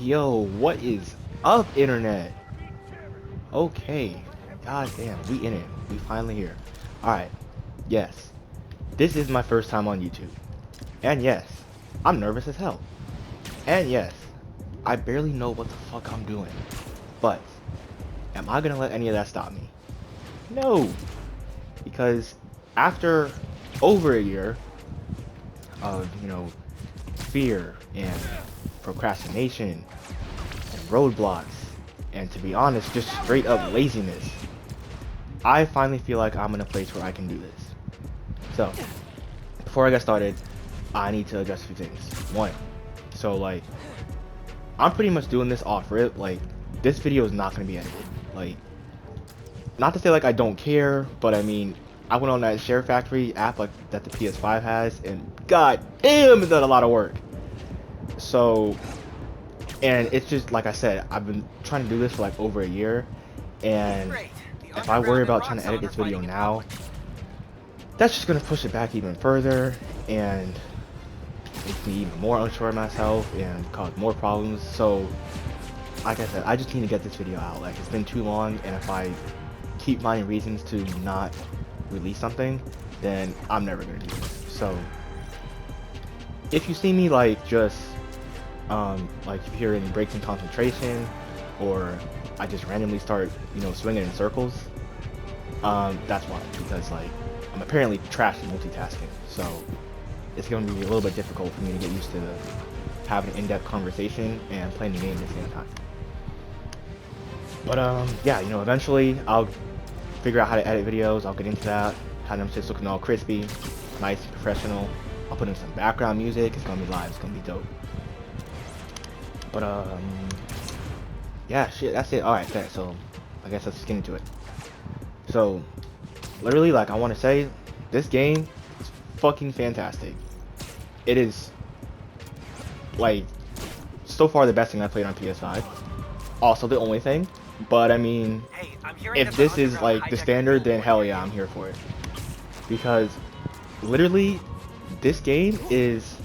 Yo, what is up, internet? Okay, god damn, we in it. We finally here. Alright, yes, this is my first time on YouTube. And yes, I'm nervous as hell. And yes, I barely know what the fuck I'm doing. But, am I gonna let any of that stop me? No! Because after over a year of, fear and procrastination and roadblocks, and to be honest, just straight up laziness, I finally feel like I'm in a place where I can do this. So, before I get started, I need to address a few things. One, so like, I'm pretty much doing this off rip. Like, this video is not going to be edited. Like, not to say like I don't care, but I mean, I went on that Share Factory app like that the PS5 has, and god damn, is that a lot of work. So, and it's just like I said, I've been trying to do this for like over a year, and if I worry about trying to edit this video now, that's just gonna push it back even further and make me even more unsure of myself and cause more problems. So, like I said, I just need to get this video out. Like, it's been too long, and if I keep finding reasons to not release something, then I'm never gonna do this. So, if you see me like just like if you hear any breaks in concentration, or I just randomly start, swinging in circles, that's why. Because like, I'm apparently trash at multitasking, so it's going to be a little bit difficult for me to get used to having an in-depth conversation and playing the game at the same time. But yeah, eventually I'll figure out how to edit videos. I'll get into that, have them just looking all crispy, nice, professional. I'll put in some background music. It's gonna be live. It's gonna be dope. But yeah, shit, that's it. All right, okay, so I guess let's get into it. So, literally, like, I want to say, this game is fucking fantastic. It is, like, so far the best thing I played on PS5. Also the only thing, but I mean, if this is like the standard, then hell yeah, I'm here for it. Because literally, this game is,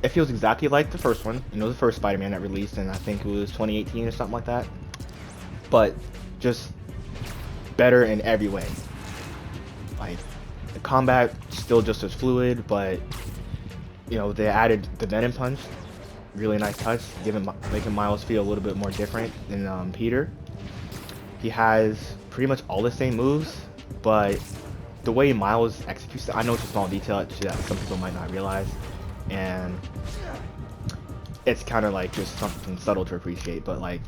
it feels exactly like the first one, the first Spider-Man that released, and I think it was 2018 or something like that. But just better in every way. Like, the combat still just as fluid, but they added the Venom Punch. Really nice touch, making Miles feel a little bit more different than Peter. He has pretty much all the same moves, but the way Miles executes it, I know it's a small detail that some people might not realize, and it's kind of like just something subtle to appreciate, but like,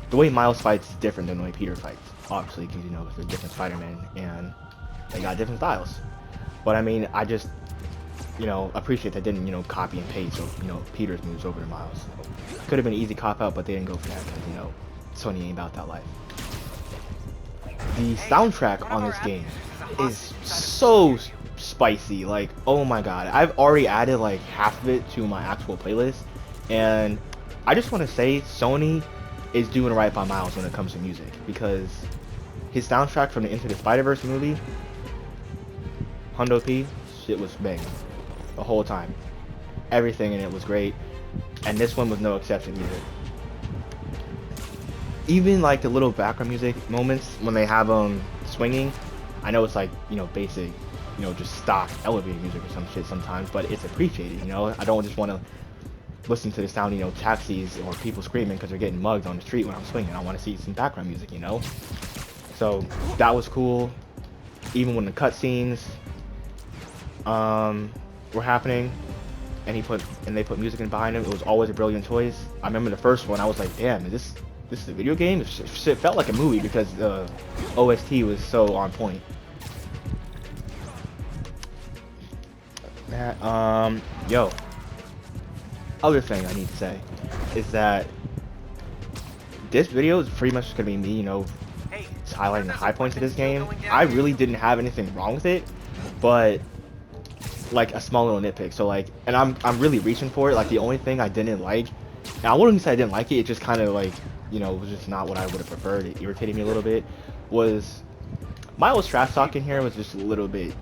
the way Miles fights is different than the way Peter fights, obviously, because they're different Spider-Man, and they got different styles. But I mean, I just appreciate they didn't, copy and paste, so, Peter's moves over to Miles. Could have been an easy cop-out, but they didn't go for that, because, Sony ain't about that life. The soundtrack on this game is so spicy, like, oh my god. I've already added, like, half of it to my actual playlist, and I just want to say, Sony is doing right by Miles when it comes to music, because his soundtrack from the Into the Spider-Verse movie, Hundo P, shit was banging. The whole time. Everything in it was great, and this one was no exception either. Even like the little background music moments when they have swinging, I know it's like, basic, just stock elevator music or some shit sometimes, but it's appreciated, I don't just want to listen to the sound, taxis or people screaming because they're getting mugged on the street when I'm swinging. I want to see some background music, So that was cool. Even when the cutscenes were happening, and they put music in behind him, it was always a brilliant choice. I remember the first one, I was like, damn, is this is a video game? Shit felt like a movie because the OST was so on point. Yo, other thing I need to say is that this video is pretty much just gonna be me, highlighting the high points of this game. I really didn't have anything wrong with it, but like a small little nitpick. So like, and I'm really reaching for it. Like, the only thing I didn't like, and I wouldn't say I didn't like it, it just kind of like, was just not what I would have preferred. It irritated me a little bit. Was Miles trash talking here was just a little bit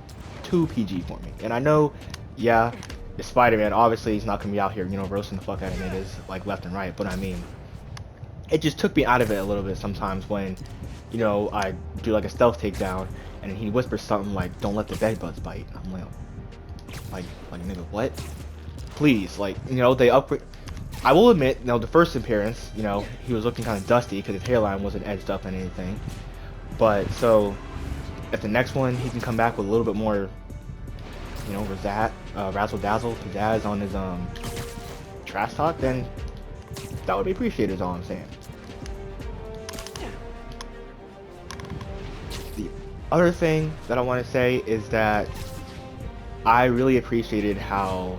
too PG for me. And I know, yeah, it's Spider-Man. Obviously, he's not gonna be out here, you know, roasting the fuck out of niggas like left and right. But I mean, it just took me out of it a little bit sometimes when, you know, I do like a stealth takedown and he whispers something like, "Don't let the bed bugs bite." I'm like nigga, what? Please, like, you know, they upgrade. I will admit, you know, the first appearance, you know, he was looking kind of dusty because his hairline wasn't edged up and anything. But so, if the next one he can come back with a little bit more, you know, razzle dazzle, pizzazz on his trash talk, then that would be appreciated. Is all I'm saying. The other thing that I want to say is that I really appreciated how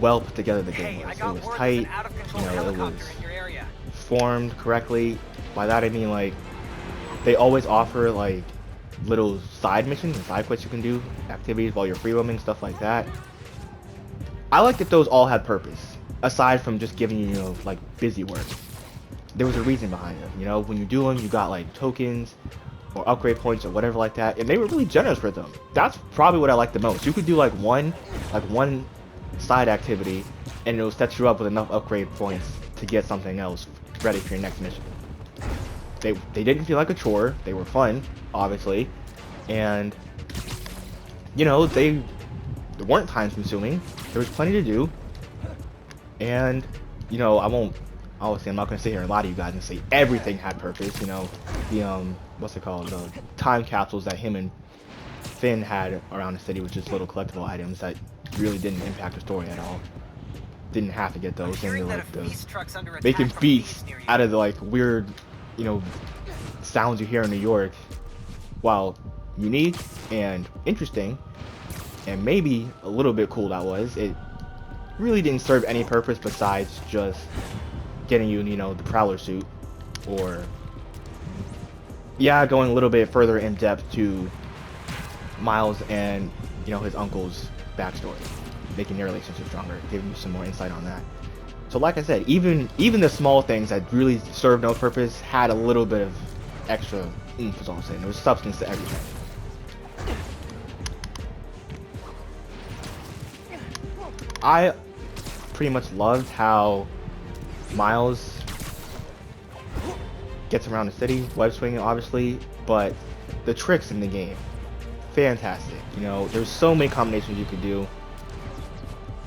well put together the game was. It was tight, you know, it was formed correctly. By that I mean, like, they always offer like little side missions and side quests you can do, activities while you're free roaming, stuff like that. I like that those all had purpose, aside from just giving you know, like busy work. There was a reason behind them, you know, when you do them you got like tokens or upgrade points or whatever like that, and they were really generous with them. That's probably what I like the most. You could do like one side activity and it'll set you up with enough upgrade points to get something else ready for your next mission. They didn't feel like a chore. They were fun, obviously, and you know they weren't time consuming. There was plenty to do, and you know obviously I'm not gonna sit here and lie to you guys and say everything had purpose. You know, the what's it called, the time capsules that him and Finn had around the city, was just little collectible items that really didn't impact the story at all. Didn't have to get those, and like making beats out of the like weird, you know, sounds you hear in New York, while unique and interesting and maybe a little bit cool, that was, it really didn't serve any purpose besides just getting you, you know, the Prowler suit, or yeah, going a little bit further in depth to Miles and, you know, his uncle's backstory, making their relationship stronger, giving you some more insight on that. So like I said, even the small things that really served no purpose had a little bit of extra oomph, is all I'm saying. There was substance to everything. I pretty much loved how Miles gets around the city, web swinging obviously, but the tricks in the game, fantastic. You know, there's so many combinations you could do.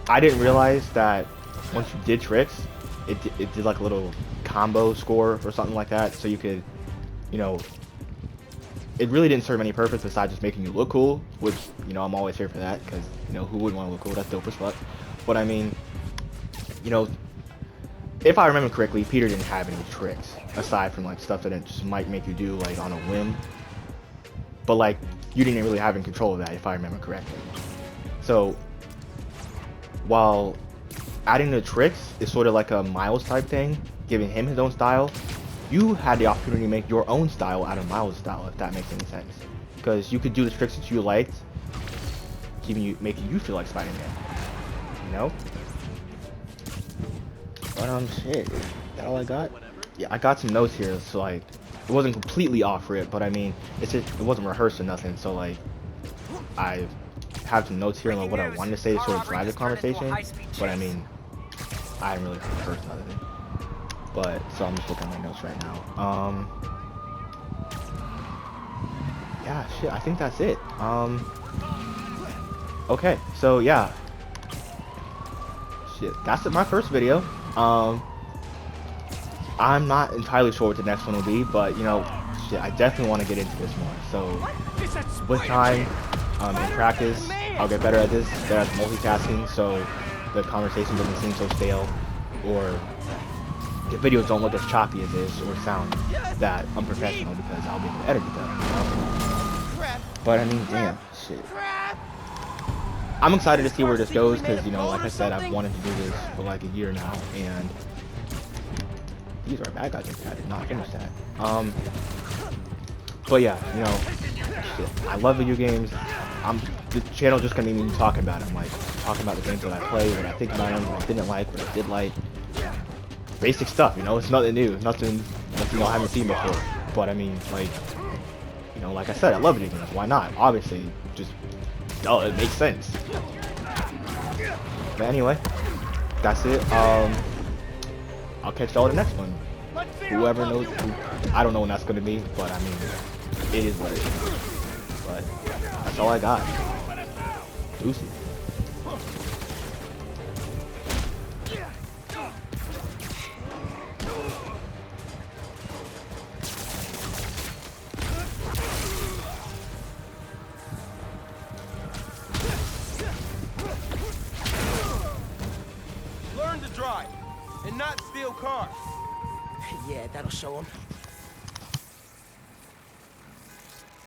I didn't realize that once you did tricks, it did like a little combo score or something like that, so you could, you know, it really didn't serve any purpose besides just making you look cool, which, you know, I'm always here for that, because, you know, who wouldn't want to look cool? That's dope as fuck. But I mean, you know, if I remember correctly, Peter didn't have any tricks aside from like stuff that it just might make you do like on a whim, but like you didn't really have in control of that, if I remember correctly. So while adding the tricks is sort of like a Miles type thing, giving him his own style, you had the opportunity to make your own style out of Miles' style, if that makes any sense. Because you could do the tricks that you liked, making you feel like Spider-Man. You know? But shit, is that all I got? Yeah, I got some notes here, so like, it wasn't completely off rip, but I mean, it wasn't rehearsed or nothing, so like, I have some notes here on what I wanted to say to sort of drive the conversation, but I mean, I didn't really rehearse nothing. But, so I'm just looking at my notes right now. Yeah, shit, I think that's it. Okay, so yeah. Shit, that's my first video. I'm not entirely sure what the next one will be, but you know, shit, I definitely want to get into this more. So, with time, and practice, I'll get better at this, better at multitasking, so the conversation doesn't seem so stale, or the videos don't look as choppy as this, or sound that unprofessional, because I'll be able to edit them, you know? But I mean, damn, shit. I'm excited to see where this goes, because, you know, like I said, I've wanted to do this for like a year now, and these are bad guys. I did not finish that. But yeah, you know, shit, I love video games. The channel just gonna be me talking about them, like talking about the games that I play, what I think about them, what I didn't like, what I did like. Basic stuff, you know, it's nothing new, nothing you know I haven't seen before. But I mean, like, you know, like I said, I love video games. Why not? Obviously, just duh, it makes sense. But anyway, that's it. I'll catch y'all in the next one. Whoever knows, I don't know when that's gonna be, but I mean, it is what it is. But that's all I got. Deuces. Learn to drive and not steal cars. Yeah, that'll show him.